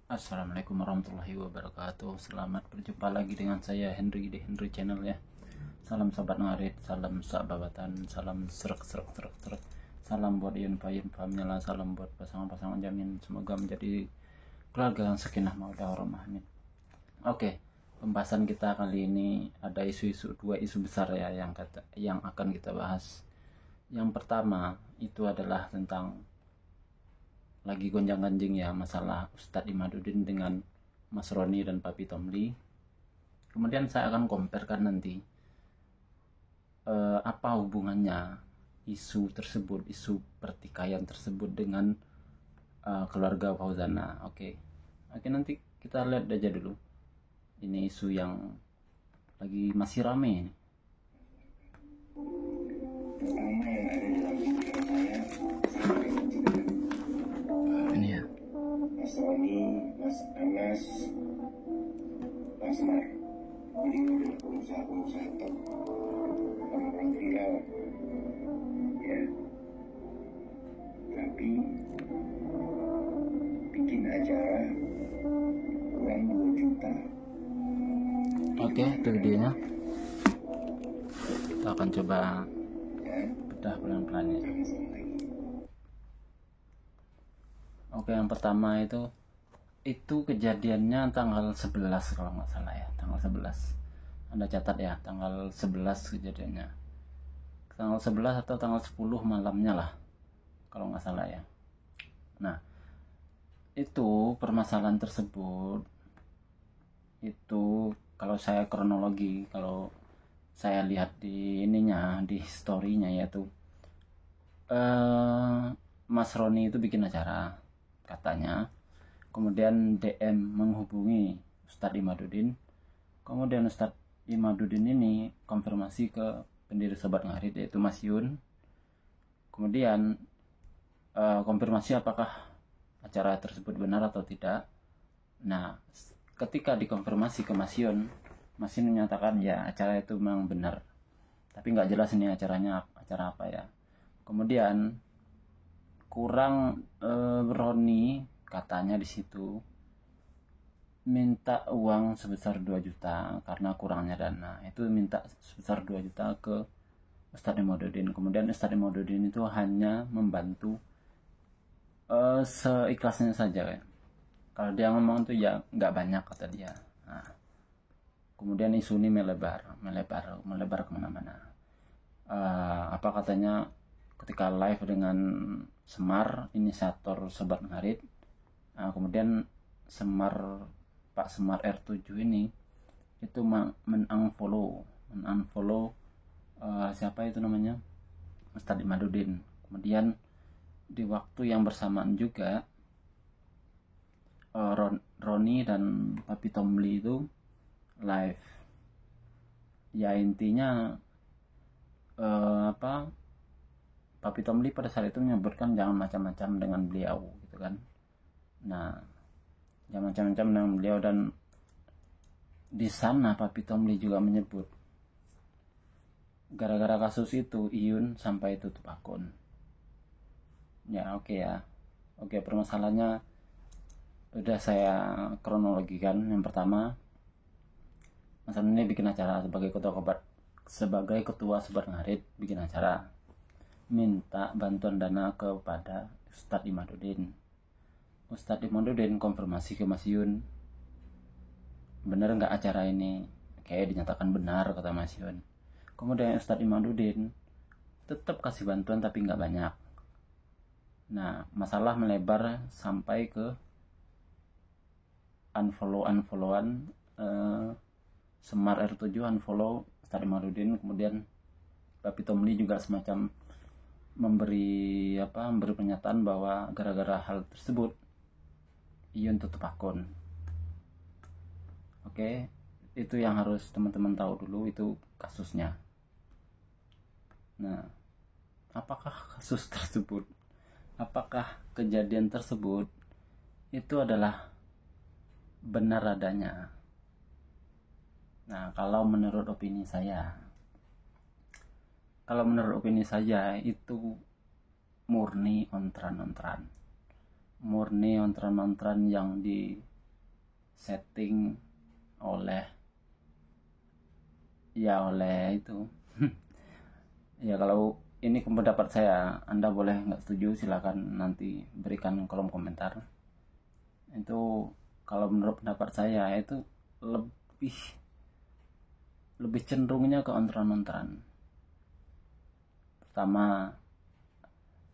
Assalamualaikum warahmatullahi wabarakatuh. Selamat berjumpa lagi dengan saya Henry di Henry Channel ya. Salam sahabat ngarit, salam sahabatan, salam serak. Salam buat Yunfa menyala, salam buat pasangan-pasangan jamin. Semoga menjadi keluarga yang sakinah mawaddah warahmah. Amin. Oke, pembahasan kita kali ini ada dua isu besar ya yang akan kita bahas. Yang pertama itu adalah tentang lagi gonjang-ganjing ya masalah Ustadz Imaduddin dengan Mas Roni dan Papi Tomli. Kemudian saya akan comparekan nanti apa hubungannya isu tersebut, isu pertikaian tersebut dengan keluarga Fauzana. Oke, nanti kita lihat aja dulu. Ini isu yang lagi masih rame ini. Pertama yang ada dalam pikiran saya sampai Ini ya. Mas Roni, Mas Anas, Mas Mar. Beliau adalah pengusaha-pengusaha top, orang-orang viral, ya. Tapi bikin acara uang 2 juta. Oke, itu videonya. Kita akan coba Ya, bedah pelan-pelan ya. jangan sampai. Oke, yang pertama itu kejadiannya tanggal 11 kalau nggak salah ya, tanggal 11. Anda catat ya, tanggal 11 kejadiannya. Tanggal 11 atau tanggal 10 malamnya lah, kalau nggak salah ya. Nah, itu permasalahan tersebut, itu kalau saya kronologi, kalau saya lihat di ininya, di historinya yaitu Mas Roni itu bikin acara katanya, kemudian DM menghubungi Ustadz Imaduddin, kemudian Ustadz Imaduddin ini konfirmasi ke pendiri Sobat Ngarit yaitu Mas Yun, kemudian konfirmasi apakah acara tersebut benar atau tidak. Nah, ketika dikonfirmasi ke Mas Yun menyatakan ya acara itu memang benar, tapi nggak jelas ini acaranya acara apa ya. Kemudian kurang Roni katanya di situ minta uang sebesar 2 juta karena kurangnya dana. Itu minta sebesar 2 juta ke Ustadz Imaduddin. Kemudian Ustadz Imaduddin itu hanya membantu seikhlasnya saja ya. Kalau dia ngomong tuh ya nggak banyak kata dia. Nah, kemudian isu ini melebar kemana-mana. Apa katanya ketika live dengan Semar, inisiator Sobat Ngarit, kemudian Pak Semar R7 ini itu menunfollow siapa itu namanya, Ustadz Imaduddin. Kemudian di waktu yang bersamaan juga Roni dan Papi Tomli itu live ya, intinya Papi Tomli pada saat itu menyebutkan jangan macam-macam dengan beliau gitu kan. Nah, jangan macam-macam dengan beliau, dan di sana Papi Tomli juga menyebut gara-gara kasus itu Iyun sampai tutup akun. Ya oke, permasalahannya udah saya kronologikan. Yang pertama, Mas ini bikin acara sebagai ketua Sobat Ngarit, bikin acara minta bantuan dana kepada Ustadz Imaduddin. Ustadz Imaduddin konfirmasi ke Mas Yun, bener nggak acara ini? Kayak dinyatakan benar kata Mas Yun. Kemudian Ustadz Imaduddin tetap kasih bantuan tapi nggak banyak. Nah, masalah melebar sampai ke unfollowan Semar R7 unfollow Ustadz Imaduddin. Kemudian Papi Tomli juga semacam memberi pernyataan bahwa gara-gara hal tersebut Iyun tutup akun. Oke, itu yang harus teman-teman tahu dulu, itu kasusnya. Nah, apakah kejadian tersebut itu adalah benar adanya? Nah, kalau menurut opini saya itu murni ontran-ontran yang setting oleh itu. Ya kalau ini pendapat saya, Anda boleh nggak setuju, silakan nanti berikan kolom komentar. Itu kalau menurut pendapat saya itu lebih cenderungnya ke ontran-ontran. Pertama,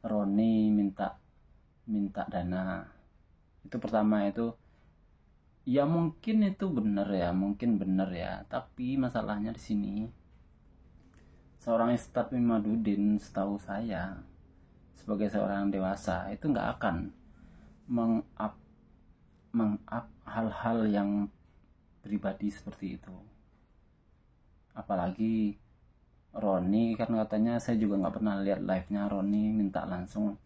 Roni minta dana. Itu pertama itu ya mungkin itu benar ya, tapi masalahnya di sini seorang Ustadz Imaduddin, setahu saya sebagai seorang dewasa itu nggak akan meng-up hal-hal yang pribadi seperti itu. Apalagi Roni kan katanya, saya juga nggak pernah lihat live-nya Roni minta langsung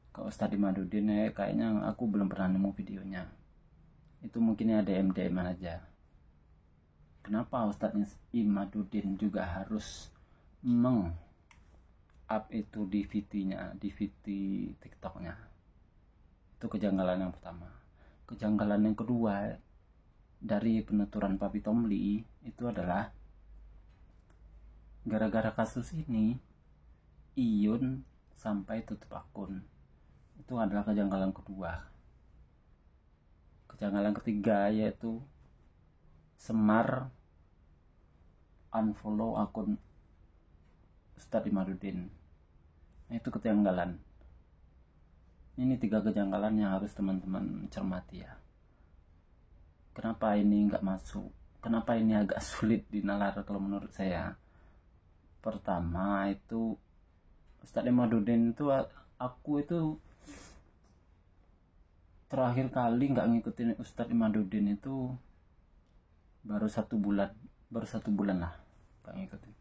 ke Ustadz Imaduddin. Kayaknya aku belum pernah nemu videonya. Itu mungkin ada DM aja. Kenapa Ustadz Imaduddin juga harus up itu di VT TikToknya? Itu kejanggalan yang pertama. Kejanggalan yang kedua dari penuturan Papi Tomli itu adalah gara-gara kasus ini Iyun sampai tutup akun. Itu adalah kejanggalan kedua. Kejanggalan ketiga yaitu Semar unfollow akun Ustadz Imaduddin. Itu kejanggalan. Ini 3 kejanggalan yang harus teman-teman cermati ya. Kenapa ini nggak masuk? Kenapa ini agak sulit dinalar kalau menurut saya? Pertama itu Ustadz Imaduddin itu, aku itu terakhir kali nggak ngikutin Ustadz Imaduddin itu baru satu bulan lah nggak ngikutin.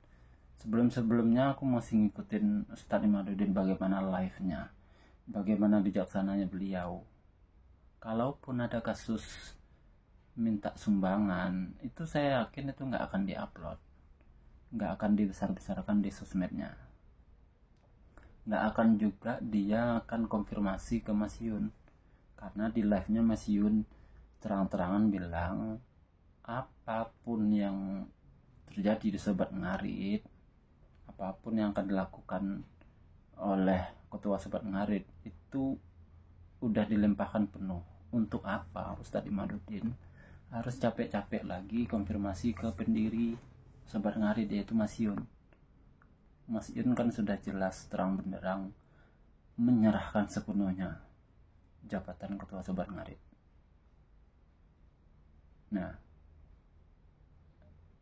Sebelumnya aku masih ngikutin Ustadz Imaduddin, bagaimana live-nya, bagaimana bijaksananya beliau. Kalaupun ada kasus minta sumbangan, itu saya yakin itu nggak akan diupload, nggak akan dibesar-besarkan di sosmednya, nggak akan juga dia akan konfirmasi ke Mas Yun, karena di live-nya Mas Yun terang-terangan bilang apapun yang terjadi di Sobat Ngarit, apapun yang akan dilakukan oleh ketua Sobat Ngarit itu udah dilimpahkan penuh. Untuk apa Ustadz Imaduddin harus capek-capek lagi konfirmasi ke pendiri Sobat Ngarit, yaitu Mas Yun? Mas Yun kan sudah jelas terang benderang menyerahkan sepenuhnya jabatan ketua Sobat Ngarit. Nah,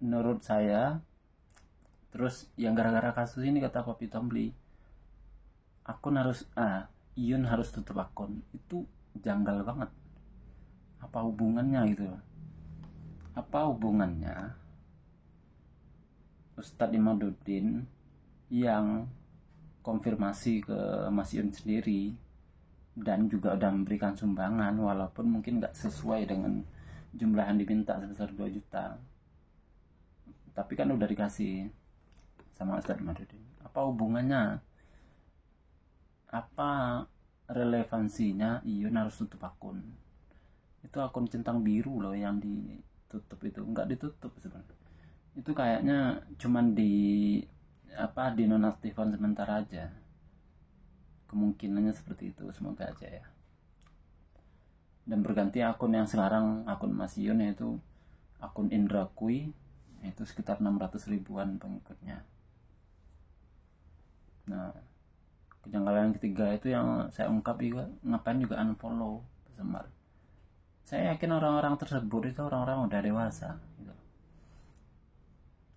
menurut saya, terus yang gara-gara kasus ini kata Papi Tomli, Iyun harus tutup akun. Itu janggal banget. Apa hubungannya gitu? Apa hubungannya Ustadz Imaduddin yang konfirmasi ke Mas Yun sendiri dan juga udah memberikan sumbangan, walaupun mungkin gak sesuai dengan jumlah yang diminta sebesar 2 juta, tapi kan udah dikasih sama Ustadz Imaduddin. Apa hubungannya? Apa relevansinya Iyun harus tutup akun? Itu akun centang biru loh yang ditutup, itu nggak ditutup sebenarnya. Itu kayaknya cuman dinonaktifkan sementara aja. Kemungkinannya seperti itu, semoga aja ya. Dan berganti akun yang sekarang, akun Mas Yun, yaitu akun Indra Kui, itu sekitar 600 ribuan pengikutnya. Nah, kejanggalan yang ketiga itu yang saya ungkap juga, ngapain juga unfollow Semar. Saya yakin orang-orang tersebut itu orang-orang udah dewasa gitu.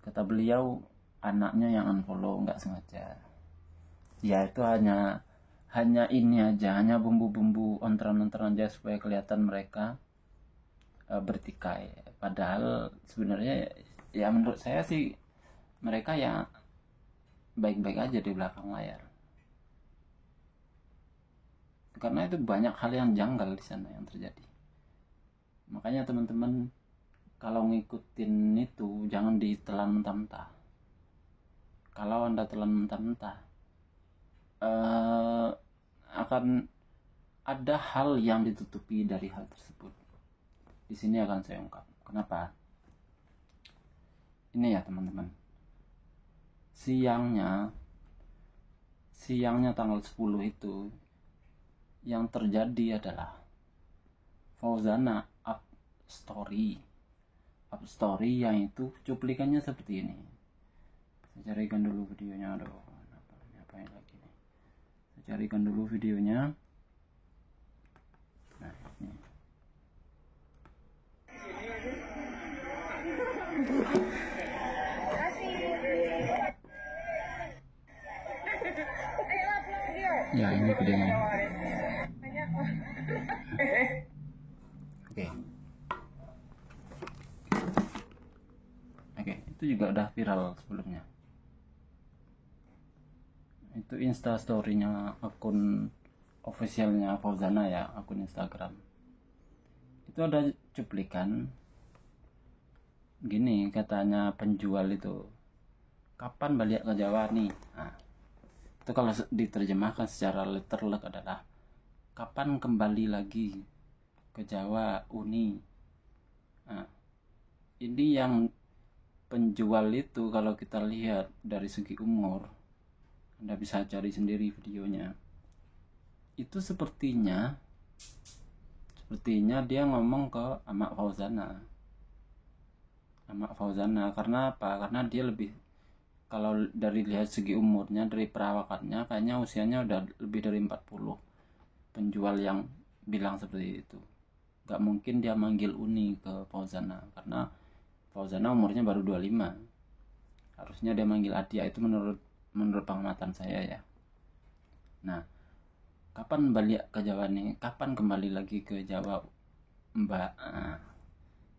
Kata beliau, anaknya yang unfollow nggak sengaja. Ya itu hanya ini aja, hanya bumbu-bumbu ontran-ontran aja supaya kelihatan mereka bertikai. Padahal sebenarnya ya menurut saya sih mereka ya baik-baik aja di belakang layar. Karena itu banyak hal yang janggal di sana yang terjadi. Makanya teman-teman kalau ngikutin itu jangan ditelan mentah-mentah. Kalau Anda telan mentah-mentah, akan ada hal yang ditutupi dari hal tersebut. di sini akan saya ungkap. Kenapa? Ini ya teman-teman, siangnya tanggal 10 itu yang terjadi adalah Fauzana up story yang itu cuplikannya seperti ini. Saya carikan dulu videonya. Aduh, ngapain lagi nih? Saya carikan dulu videonya. Nah, ini. Ya, ini videonya. Oke, itu juga udah viral sebelumnya. Itu instastorynya akun officialnya Fauzana ya, akun Instagram. Itu ada cuplikan gini, katanya penjual itu, kapan balik ke Jawa nih? Nah, itu kalau diterjemahkan secara literal adalah kapan kembali lagi ke Jawa Uni. Nah, ini yang penjual itu kalau kita lihat dari segi umur, Anda bisa cari sendiri videonya, itu sepertinya dia ngomong ke Amak Fauzana. Karena apa? Karena dia lebih, kalau dari lihat segi umurnya, dari perawakannya, kayaknya usianya udah lebih dari 40. Penjual yang bilang seperti itu. Gak mungkin dia manggil Uni ke Fauzana, karena Fauzana umurnya baru 25. Harusnya dia manggil Adia, itu menurut pengamatan saya ya. Nah, kapan balik ke Jawa nih? Kapan kembali lagi ke Jawa, Mbak? Nah,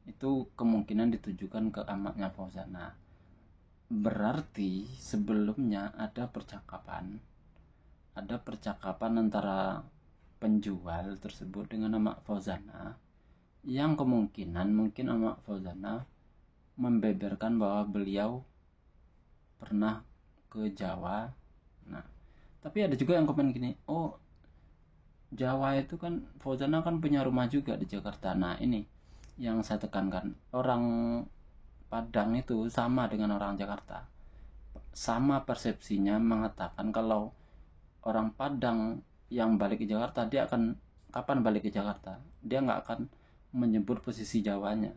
itu kemungkinan ditujukan ke amaknya Fauzana. Berarti sebelumnya ada percakapan antara penjual tersebut dengan Amak Fauzana, yang kemungkinan mungkin Amak Fauzana membeberkan bahwa beliau pernah ke Jawa. Nah, tapi ada juga yang komen gini, oh Jawa itu kan Fauzana kan punya rumah juga di Jakarta. Nah, ini yang saya tekankan, orang Padang itu sama dengan orang Jakarta. Sama persepsinya mengatakan kalau orang Padang yang balik ke Jakarta, dia akan kapan balik ke Jakarta, dia nggak akan menyebut posisi Jawanya.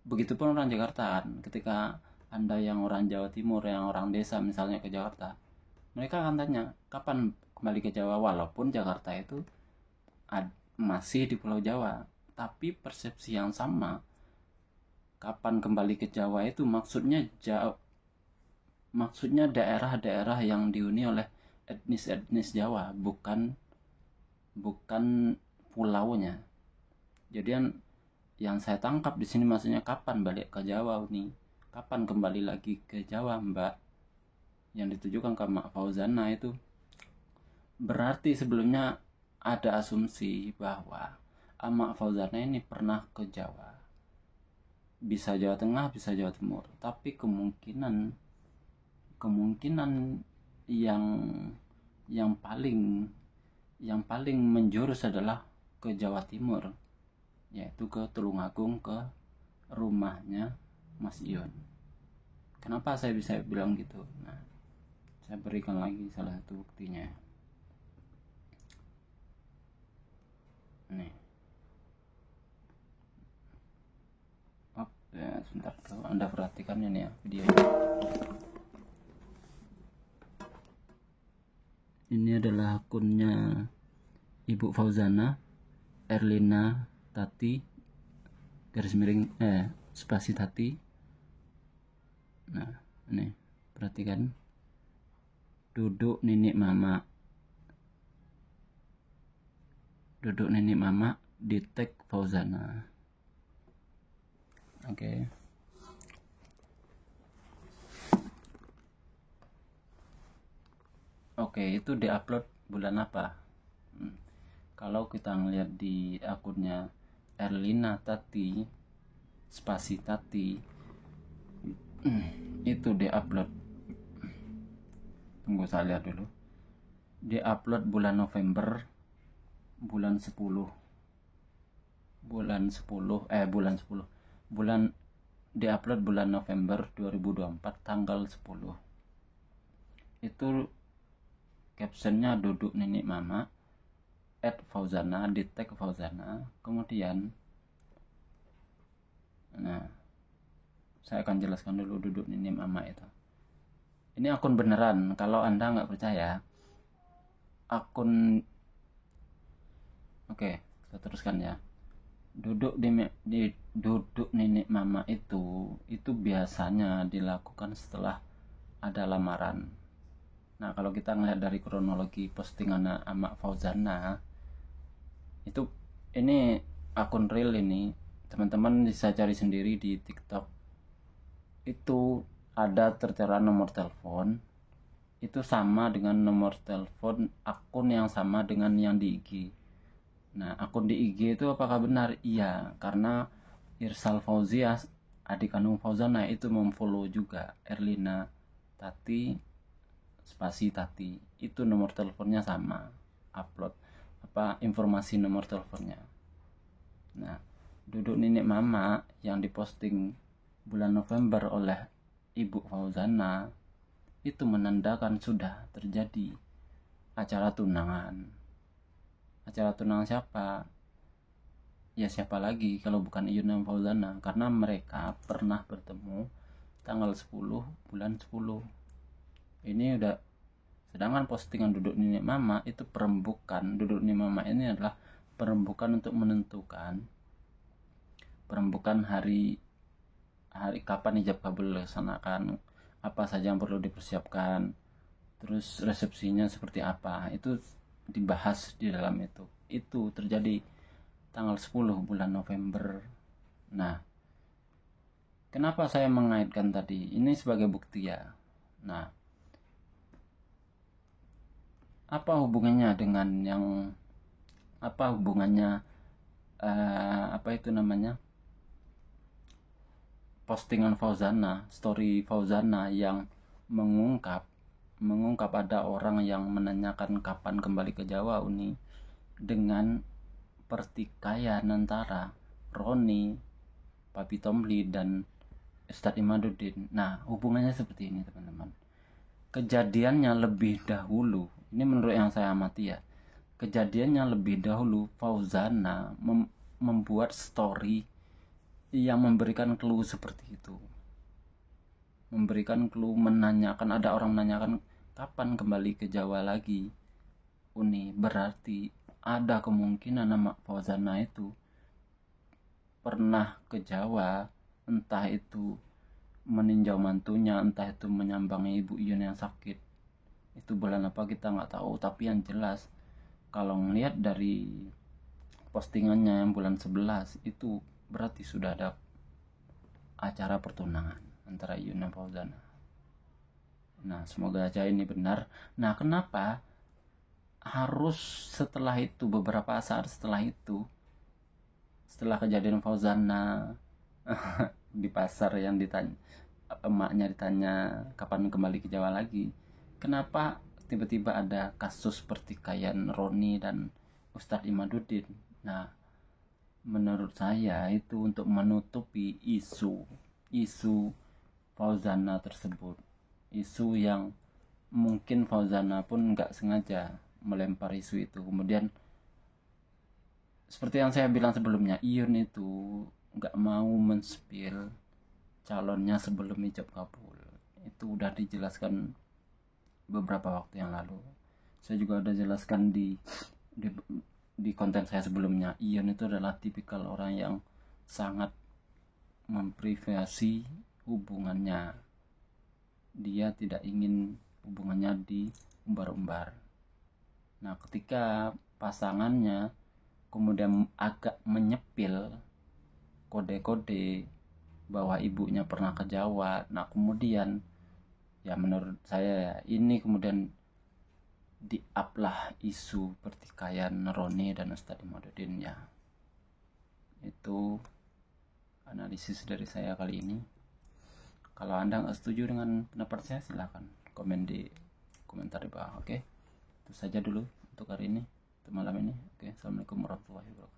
Begitupun orang Jakarta kan, ketika Anda yang orang Jawa Timur, yang orang desa misalnya ke Jakarta, mereka akan tanya kapan kembali ke Jawa, walaupun Jakarta itu masih di Pulau Jawa. Tapi persepsi yang sama, kapan kembali ke Jawa itu maksudnya daerah-daerah yang dihuni oleh etnis Jawa, bukan pulaunya. Jadi yang saya tangkap di sini maksudnya kapan balik ke Jawa nih, kapan kembali lagi ke Jawa Mbak, yang ditujukan ke Mak Fauzana. Itu berarti sebelumnya ada asumsi bahwa Amak Fauzana ini pernah ke Jawa, bisa Jawa Tengah, bisa Jawa Timur, tapi kemungkinan yang paling menjurus adalah ke Jawa Timur, yaitu ke Tulungagung, ke rumahnya Mas Ion. Kenapa saya bisa bilang gitu? Nah, saya berikan lagi salah satu buktinya. Nih. Ya, sebentar, kalau Anda perhatikan ini ya videonya. Ini adalah akunnya Ibu Fauzana, Erlina Tati spasi Tati. Nah, ini perhatikan, duduk nenek mama di tag Fauzana. Oke. Itu diupload bulan apa? Kalau kita ngeliat di akunnya Erlina Tati spasi Tati, itu diupload, tunggu saya lihat dulu, diupload bulan November, bulan 10 bulan 10 bulan diupload bulan November 2024 tanggal 10. Itu captionnya duduk nenek mama @Fauzana, di tag Fauzana. Kemudian saya akan jelaskan dulu duduk nenek mama itu. Ini akun beneran. Kalau Anda nggak percaya, akun oke, kita teruskan ya. Duduk duduk nenek mama itu biasanya dilakukan setelah ada lamaran. Nah, kalau kita ngelihat dari kronologi postingan Amak Fauzana, ini akun real ini, teman-teman bisa cari sendiri di TikTok. Itu ada tertera nomor telepon, itu sama dengan nomor telepon akun yang sama dengan yang di IG. Nah, akun di IG itu apakah benar? Iya, karena Irsal Fauzia, adik kandung Fauzana, itu memfollow juga Erlina Tati spasi Tati. Itu nomor teleponnya sama, upload informasi nomor teleponnya. Nah, duduk nenek mama yang diposting bulan November oleh Ibu Fauzana itu menandakan sudah terjadi acara tunangan. Acara tunangan siapa? Ya siapa lagi kalau bukan Iyun dan Fauzana, karena mereka pernah bertemu tanggal 10 bulan 10. Ini udah, sedangkan postingan duduk nenek mama itu perembukan. Duduk nenek mama ini adalah perembukan untuk menentukan hari kapan ijab kabul dilaksanakan, apa saja yang perlu dipersiapkan, terus resepsinya seperti apa, itu dibahas di dalam itu. Itu terjadi tanggal 10 bulan November. Nah, kenapa saya mengaitkan tadi ini sebagai bukti ya? Nah, apa hubungannya dengan postingan Fauzana, story Fauzana yang mengungkap ada orang yang menanyakan kapan kembali ke Jawa Uni, dengan pertikaian antara Roni, Papi Tomli, dan Ustadz Imaduddin. Nah, hubungannya seperti ini teman-teman. Kejadiannya lebih dahulu, ini menurut yang saya amati ya, kejadiannya lebih dahulu Fauzana membuat story yang memberikan clue seperti itu, memberikan clue, menanyakan, ada orang menanyakan kapan kembali ke Jawa lagi Uni, berarti ada kemungkinan nama Fauzana itu pernah ke Jawa, entah itu meninjau mantunya, entah itu menyambangi Ibu Iyun yang sakit. Itu bulan apa kita nggak tahu, tapi yang jelas kalau ngelihat dari postingannya yang bulan 11 itu berarti sudah ada acara pertunangan antara Iyun dan Fauzana. Nah, semoga aja ini benar. Nah, kenapa harus setelah itu, beberapa saat setelah itu, setelah kejadian Fauzana di pasar yang ditanya, emaknya ditanya kapan kembali ke Jawa lagi, kenapa tiba-tiba ada kasus pertikaian Roni dan Ustadz Imaduddin? Nah, menurut saya itu untuk menutupi isu Fauzana tersebut, isu yang mungkin Fauzana pun nggak sengaja melempar isu itu. Kemudian seperti yang saya bilang sebelumnya, Iyun itu nggak mau men-spill calonnya sebelum ijab kabul. Itu udah dijelaskan beberapa waktu yang lalu. Saya juga udah jelaskan di konten saya sebelumnya. Iyun itu adalah tipikal orang yang sangat memprivasi hubungannya. Dia tidak ingin hubungannya diumbar-umbar. Nah, ketika pasangannya kemudian agak menyepil kode-kode bahwa ibunya pernah ke Jawa, nah kemudian ya menurut saya ini kemudian di-up-lah isu pertikaian Roni dan Ustadz Imaduddin ya. Itu analisis dari saya kali ini. Kalau Anda nggak setuju dengan pendapat saya, silahkan komen di komentar di bawah. Oke, itu saja dulu untuk hari ini, untuk malam ini. Oke, assalamualaikum warahmatullahi wabarakatuh.